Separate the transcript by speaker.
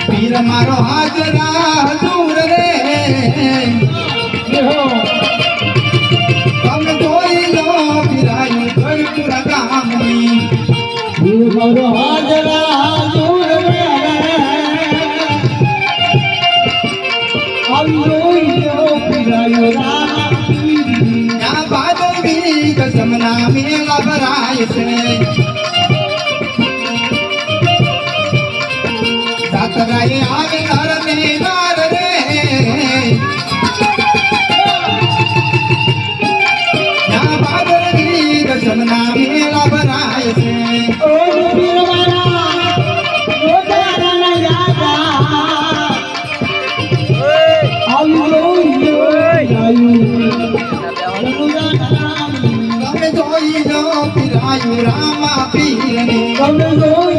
Speaker 1: પીર મારો હાજરા દૂર રે તમે જોઈ લો પીરાયું ગઢપુરા ગામની
Speaker 2: પીર મારો હાજરા દૂર રે
Speaker 1: कसमना मेला भराय से सातराई आवे घर में नार रे या बादल की कसमना मेला भराय से
Speaker 2: ओ पीरवाना ओ तारा ना यादा आयो यो आयो
Speaker 1: તમે જોઈ લો પીરાયું રામા પીરને
Speaker 2: તમે જોઈ